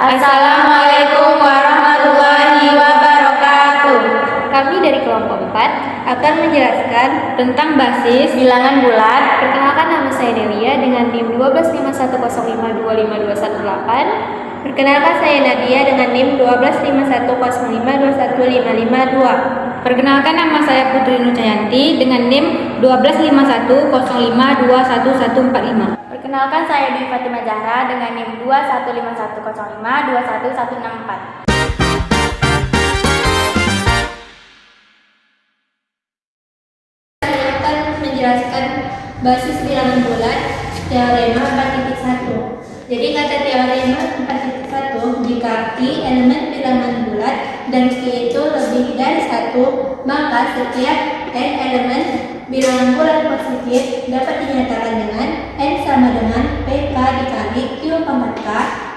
Assalamualaikum warahmatullahi wabarakatuh. Kami dari kelompok 4 akan menjelaskan Tentang basis bilangan bulat. Perkenalkan, nama saya Delia dengan NIM 125105252118. Perkenalkan, saya Nadia dengan NIM 125105215552. Perkenalkan, nama saya Putri Nucayanti dengan NIM 125105211145. Perkenalkan, saya Dwi Fatimah Zahra dengan NIM 215105211164. Saya akan menjelaskan basis bilangan bulat teorema 4.1. Jadi kata teorema 4.1, jika Q elemen bilangan bulat dan Q itu lebih dari 1, maka setiap n elemen bilangan bulat positif dapat dinyatakan dengan n sama dengan pk dikali q pangkat k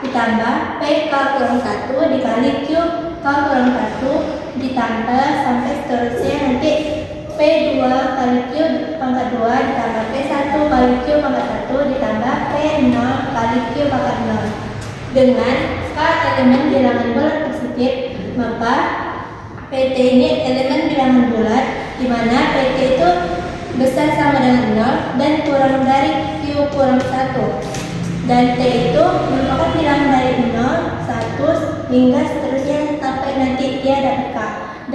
ditambah pk kurang 1 dikali q k kurang 1 ditambah sampai seterusnya nanti P2 kali Q pangkat 2 ditambah P1 kali Q pangkat 1 ditambah P0 kali Q pangkat 0. Dengan K elemen bilangan bulat positif, maka PT ini elemen bilangan bulat di mana PT itu besar sama dengan 0 dan kurang dari Q kurang 1. Dan T itu merupakan bilangan dari 0, 1 hingga seterusnya sampai nanti dia dapat K.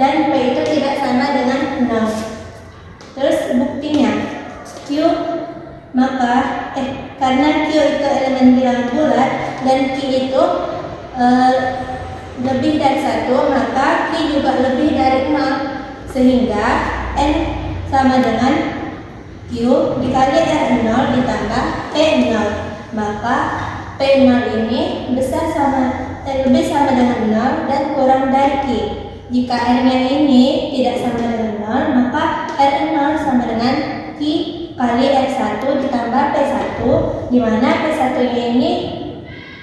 Dan P itu tidak sama dengan 0. Terus buktinya Q, maka karena Q itu elemen bilangan bulat dan Q itu lebih dari 1, maka Q juga lebih dari 0, sehingga N sama dengan Q dikali R0 ditambah P0, maka P0 ini lebih sama dengan 0 dan kurang dari Q. Jika R-nya ini tidak sama dengan 0, maka R0 sama dengan Q kali R1 ditambah P1, di mana P1-nya ini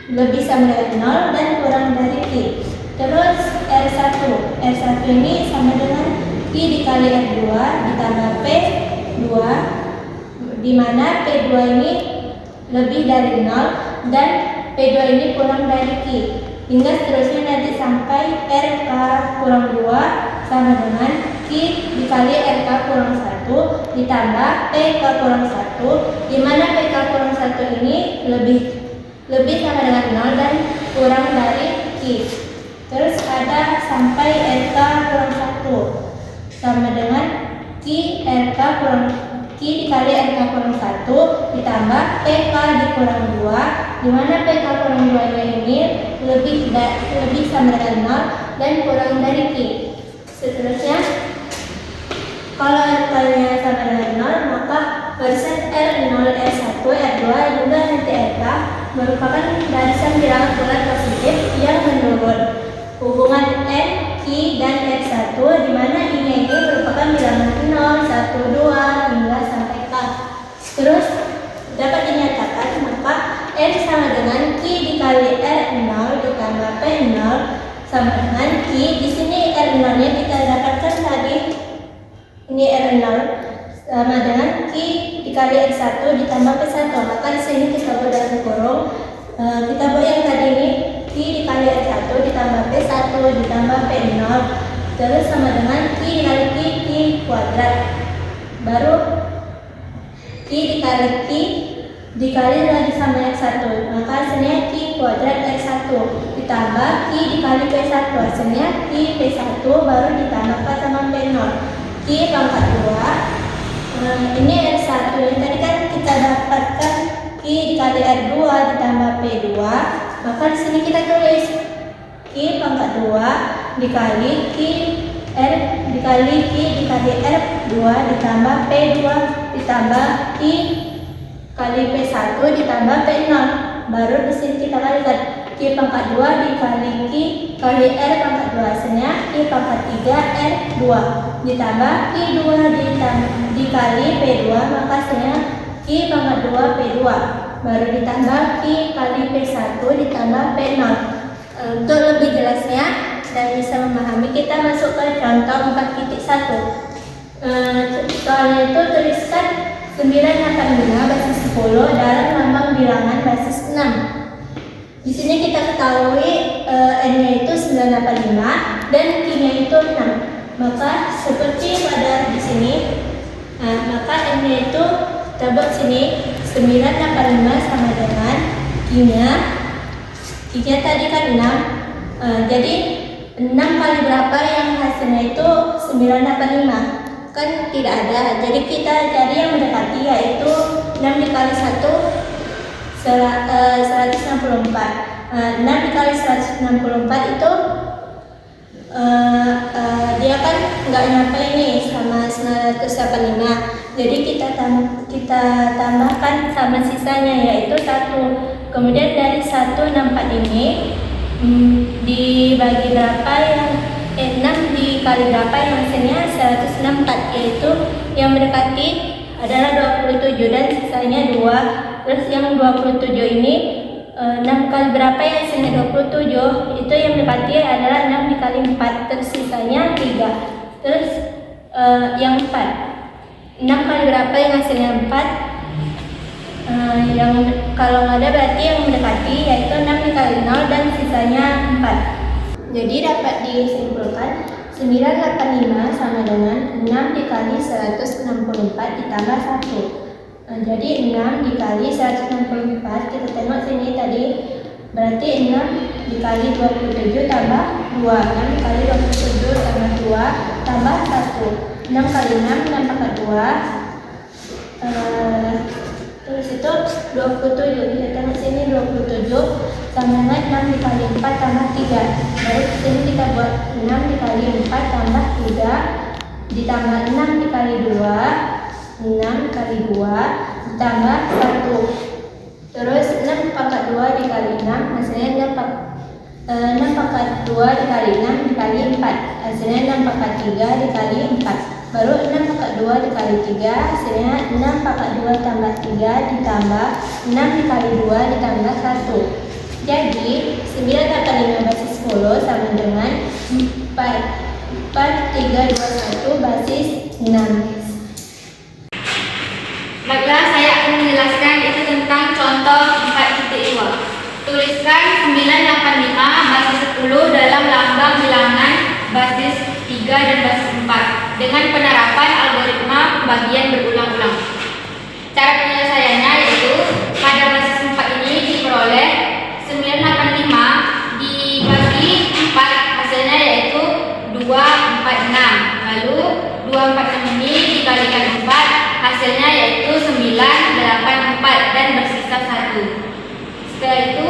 lebih sama dengan 0 dan kurang dari Q. Terus R1 ini sama dengan Q dikali R2 ditambah P2, di mana P2 ini lebih dari 0 dan P2 ini kurang dari Q. Hingga seterusnya nanti sampai RK kurang 2 sama dengan Q dikali RK kurang 1 ditambah PK kurang 1, di mana PK kurang 1 ini lebih sama dengan 0 dan kurang dari Q. Terus ada sampai RK kurang 1 sama dengan Q dikali RK kurang 1 ditambah PK dikurang 2, di mana PK kurang 2 nya ini lebih sama dengan 0 dan kurang dari Q. Seterusnya, kalau RK-nya sama dengan 0, maka persen R0, R1, R2 juga nanti RK merupakan barisan bilangan bulat positif yang menurun. Hubungan N, Q, dan R1 di mana I-nya ini merupakan bilangan 0, 1, 2 hingga sampai K. Terus dapat dinyatakan maka N sama dengan Q dikali R0 ditambah P0 sama dengan Q. Di sini R0-nya kita dapatkan tadi, ini R0 sama dengan Q dikali R1 ditambah P1. Maka di sini kita buat dalam kurung. Kita buat yang tadi ini Q dikali R1 ditambah P1 ditambah P0, terus sama dengan Q dikali Q kuadrat. Baru Q dikali lagi sama X1, maka hasilnya Q kuadrat X1 ditambah Q dikali P1, hasilnya Q P1 baru ditambah sama P0, Q pangkat 2. Ini R1, yang tadi kan kita dapatkan Q dikali R2 ditambah P2, maka di sini kita tulis Q pangkat 2 dikali Q dikali Q dikali R2 ditambah P2 ditambah Q kali P1 ditambah P0. Baru di sini kita kalikan Q pangkat 2 dikali Q kali R pangkat 2, hasilnya Q pangkat 3 R2 ditambah Q2 dikali P2, maka hasilnya Q pangkat 2 P2. Baru ditambah Q kali P1 ditambah P0. Untuk lebih jelasnya dan bisa memahami, kita masuk ke contoh 4.1. Soalnya itu tuliskan 982 basis 10 dalam lambang bilangan basis 6. Di sini kita ketahui Maka seperti pada di sini, maka M-nya itu kita buat sini 985 sama dengan I-nya. I-nya tadi kan 6. Jadi 6 kali berapa yang hasilnya itu 985? Kan tidak ada. Jadi kita cari yang mendekati, yaitu 6 dikali 1 164. 6 dikali 164 itu dia kan nggak nyampe ini sama 985. Jadi kita tambahkan sama sisanya, yaitu 1. Kemudian dari 164 ini dibagi berapa yang 6 dikali berapa yang hasilnya 164, yaitu yang mendekati adalah 27 dan sisanya 2. Terus yang 27 ini 6 kali berapa yang hasilnya 27, itu yang mendekati adalah 6 dikali 4, terus sisanya 3. Terus yang 4, 6 kali berapa yang hasilnya 4, yang kalau nggak ada berarti yang mendekati, yaitu 6 dikali 0 dan sisanya 4. Jadi dapat disimpulkan 985 sama dengan 6 dikali 164 ditambah 1. Jadi 6 dikali 164, kita tengok sini tadi, berarti 6 dikali 27 tambah 2. 6 dikali 27 tambah 2 tambah 1. 6 kali 6 pangkat 2. Terus itu 27. Kita tengok sini 27 sama dengan 6 dikali 4 tambah 3. Baru sini kita buat 6 dikali 4 tambah 3 ditambah 6 dikali 2. 6 kali 2 ditambah 1. Terus 6 pangkat 2 dikali 6 hasilnya 6 pangkat 2 dikali 6 dikali 4 hasilnya 6 pangkat 3 dikali 4. Baru 6 pangkat 2 dikali 3 hasilnya 6 pangkat 2 tambah 3 ditambah 6 dikali 2 ditambah 1. Jadi 9 basis 10 sama dengan 4 3 2 1 basis 6. Baiklah, saya akan menjelaskan itu tentang contoh 4.2. Tuliskan 985 basis 10 dalam lambang bilangan basis 3 dan basis 4 dengan penerapan algoritma pembagian berulang-ulang. Cara penyelesaiannya yaitu pada basis 4 ini diperoleh 985 dibagi 4 hasilnya yaitu 246. Lalu 246 ini dikalikan 4 hasilnya yaitu 984 dan bersisa 1. Setelah itu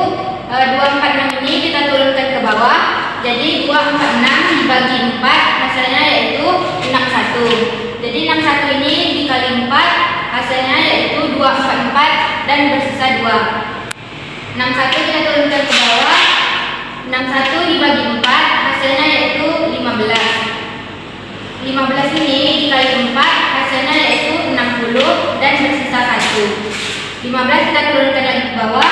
246 ini kita turunkan ke bawah. Jadi 246 dibagi 4 hasilnya yaitu 61. Jadi 61 ini dikali 4 hasilnya yaitu 244 dan bersisa 2. 61 kita turunkan ke bawah. 61 dibagi 4 hasilnya yaitu 15. 15 ini dikali 4 hasilnya yaitu 60 dan bersisa 1. 15 kita turunkan lagi ke bawah.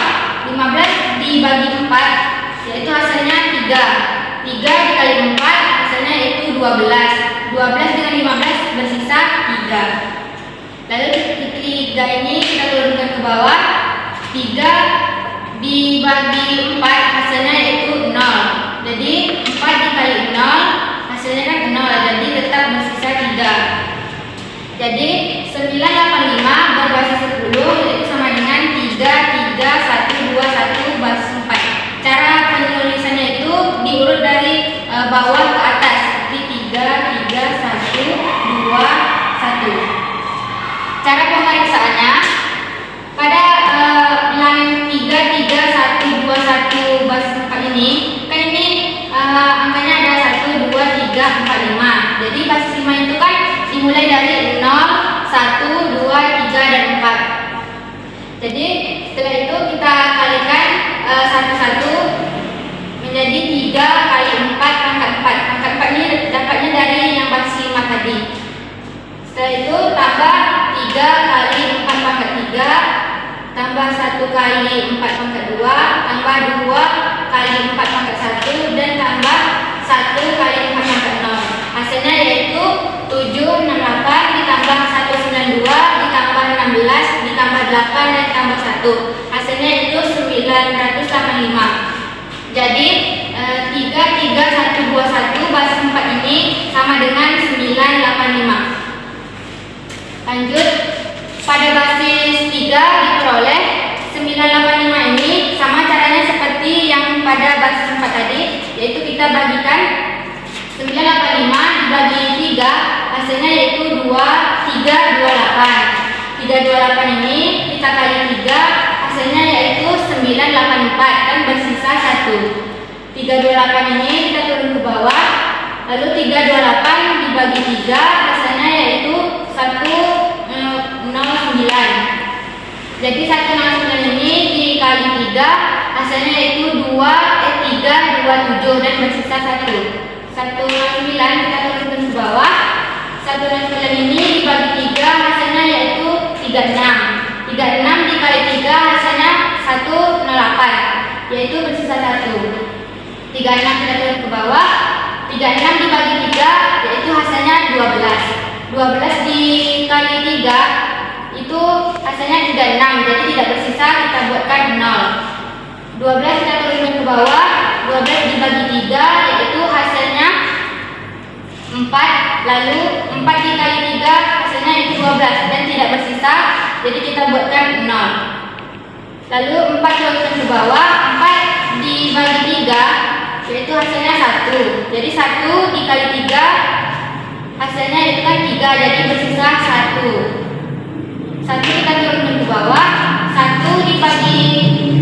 15 dibagi 4 yaitu hasilnya 3. 3 dikali 4 hasilnya yaitu 12. 12 dengan 15 bersisa 3. Lalu 3 ini kita turunkan ke bawah. 3 dibagi 4 hasilnya yaitu 0. Jadi 4 dikali 0 hasilnya kan 0, jadi tetap bersisa 3. Jadi 985 berbasis 10 yaitu sama dengan 3 3 1 2 1 basis 4. Cara penulisannya itu diurut dari bawah ke atas, seperti 3 3 1 2 1. Cara pemeriksaannya pada bilangan 3 3 1 2 1 basis 4 ini kan ini angkanya ada 1 2 3 4 5. Jadi basis 5 itu kan dimulai dari 0 1 2 3 dan 4. Jadi setelah itu kita kalikan satu-satu menjadi 3 kali 4 pangkat 4. Pangkat 4 ini dapatnya dari yang basis 5 tadi. Setelah itu tambah 3 kali 4 pangkat 3 tambah 1 kali 4 pangkat 2 tambah 2 kali 4 pangkat 1 dan tambah 1 kali 4 pangkat 0. Hasilnya yaitu 768 ditambah 192 ditambah 16 ditambah 8 dan ditambah 1. Hasilnya itu 985. Jadi 3, 3, 1, 2, 1 basis 4 ini sama dengan 985. Lanjut, pada basis 3 diperoleh 985 ini sama caranya seperti yang pada basis 4 tadi, yaitu kita bagikan 985 dibagi 3, hasilnya yaitu 2, 3, 28. 328 ini kita kali 3, hasilnya yaitu 984 dan bersisa 1. 328 ini kita turun ke bawah, lalu 328 dibagi 3, hasilnya yaitu 109. Jadi 109 ini dikali 3, hasilnya yaitu 327 dan bersisa 1. 109 kita turunkan ke bawah, 109 ini dibagi 3, hasilnya yaitu 36. 36 dikali 3, hasilnya 108, yaitu bersisa 1. 36 kita turun ke bawah, 36 dibagi 3, yaitu hasilnya 12. 12 dikali 3 itu hasilnya 36, jadi tidak bersisa, kita buatkan 0. 12 kita turunkan ke bawah, 12 dibagi 3, yaitu hasilnya 4, lalu 4 dikali 3 hasilnya itu 12 dan tidak bersisa, jadi kita buatkan 0. Lalu 4 turunkan ke bawah, 4 dibagi 3, yaitu hasilnya 1. Jadi 1 dikali 3 hasilnya itu kan 3, jadi bersisa 1. 1 kita turunkan ke bawah, 1 dibagi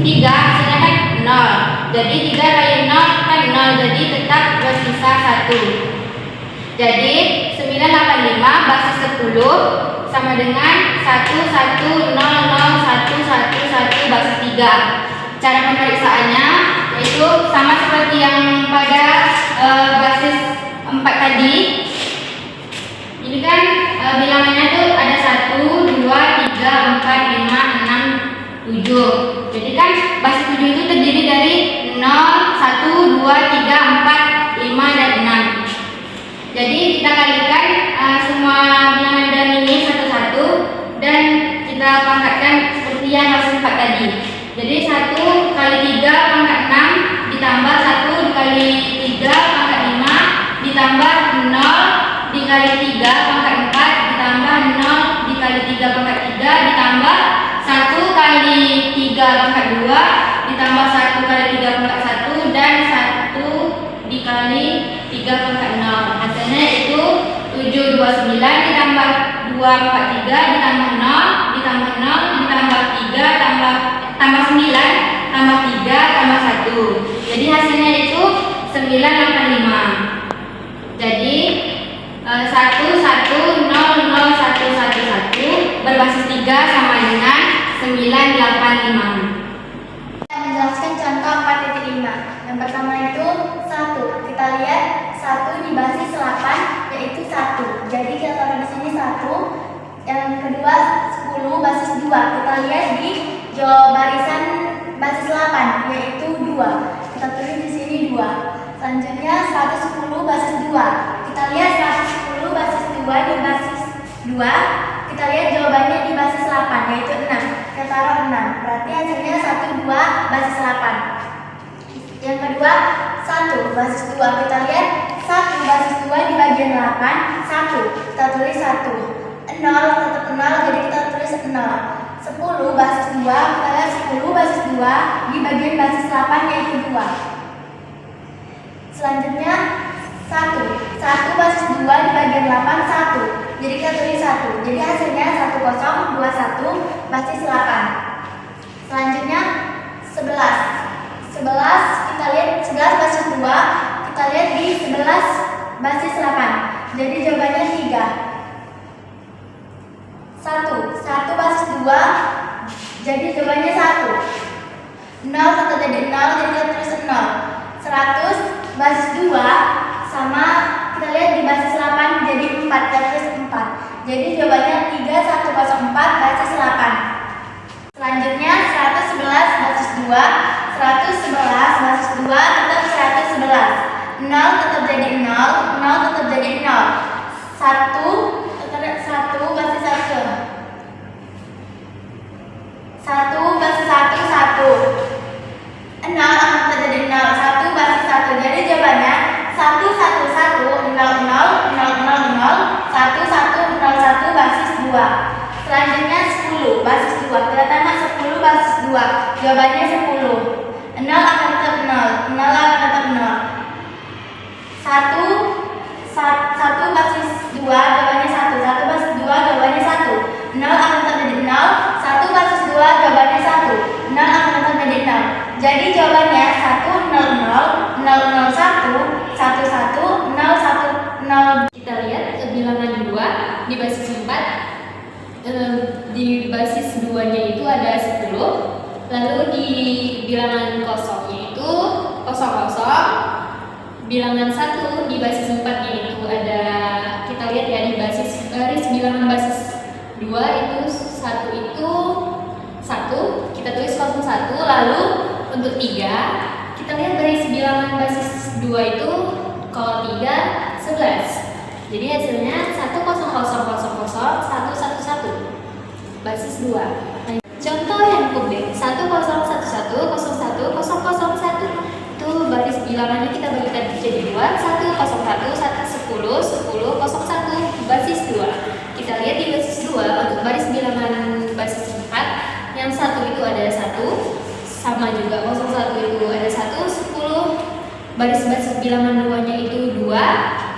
3 hasilnya kan 0. Jadi 3 kali 0 kan 0, jadi tetap bersisa 1. Jadi 985 basis 10 sama dengan 1100111 basis 3. Cara pemeriksaannya yaitu sama seperti yang pada basis 4 tadi. Ini kan bilangannya tuh ada 1, 2, 3, 4, 5, 6, 7. Jadi kan basis 7 itu terdiri dari 0, 1, 2, 3, 4, 5, dan 6. Jadi kita kalikan semua bilangan dalam ini satu-satu dan kita pangkatkan seperti yang basis 4 tadi. Jadi 1 kali 3 pangkat 6 ditambah 1 dikali 3 pangkat 5 ditambah 0 dikali 3 pangkat 4 ditambah 0 dikali 3 pangkat 3 ditambah 1 kali 3 pangkat 2 ditambah 1 kali 3 pangkat 1 dan 1 dikali 3 pangkat 0. Hasilnya itu 729 ditambah 243 ditambah 0 ditambah 0 ditambah 3 tambah 9 tambah 3 tambah 1. Jadi hasilnya itu 985. Jadi 1100111 berbasis 3 sama dengan 985. Menjelaskan contoh 4.5. Yang pertama itu 1. Kita lihat 1 di basis 8 yaitu 1. Jadi kita taruh di sini 1. Yang kedua 10 basis 2. Kita lihat di jawab barisan basis 8 yaitu 2. Kita tulis di sini 2. Selanjutnya 110 basis 2. Kita lihat 110 basis 2 di basis 2. Kita lihat jawabannya di basis 8 yaitu 6. Kita taruh 6. Berarti hasilnya 1, 2 basis 8. Yang kedua 1 basis 2. Kita lihat 1 basis 2 di bagian 8 1. Kita tulis 1. 0 tetap 0, jadi kita tulis 0. 10 basis 2. Kita lihat 10 basis 2 di bagian basis 8 yaitu 2. Selanjutnya 1 basis 2 di bagian 8 1. Jadi kita tulis 1. Jadi hasilnya 1021 basis 8. Selanjutnya 11 kita lihat 11 basis 2. Kita lihat di 11 basis 8. Jadi jawabannya 3. 1 basis 2. Jadi jawabannya 1. 0 tetap jadi 0, jadi kita tulis 0. 100 basis 2 sama kita lihat di basis 8 jadi 4, kita tulis 4. Jadi jawabannya 3104 basis 8. Selanjutnya 111 basis 2. 111 basis 2 tetap 111. 0 tetap jadi 0, 0 tetap jadi 0. 1 basis 1. 1 basis 1 1. 0 akan tetap jadi 0. 1 basis 1. 2. Selanjutnya 10 basis 2. Kita tambah 10 basis 2. Jawabannya 10. 0 akan tetap 0. 0 akan tetap 0. 1 basis 2 jawabannya 1. 1 basis 2 jawabannya 1. 0 akan tetap jadi 0. 1 basis 2 jawabannya 1. 0 akan tetap jadi 0. Jadi jawabannya 1 0 0 0 0 1 1 1 0 1 0. Kita lihat bilangan 2 di basis 4. Di basis 2-nya itu ada 10. Lalu di bilangan kosongnya itu 0 0. Bilangan 1 di basis 4-nya itu ada, kita lihat ya, di basis garis bilangan basis 2 itu 1 itu 1, kita tulis 01. Lalu untuk 3 kita lihat garis bilangan basis 2 itu kalau 3 11. Jadi hasilnya 1 0 0 0 1 1 1 basis 2. Contoh yang ke B, 1 0 1 1 0 1 0 1 itu baris bilangannya kita bagikan jadi 2. 1 0 1 1 10 10 01 basis 2. Kita lihat di basis 2 untuk baris bilangan basis 4, yang 1 itu ada 1, sama juga 01 itu ada 1, 10. Baris bilangan 2-nya itu 2,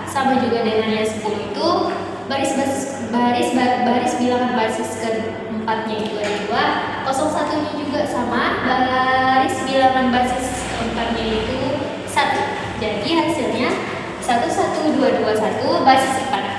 sama juga dengan yang 10 itu. Baris bilangan basis ke-4-nya itu ada 2, 01-nya juga sama. Baris bilangan basis ke-4-nya itu 1. Jadi hasilnya 1 1 2 2 1 basis 4.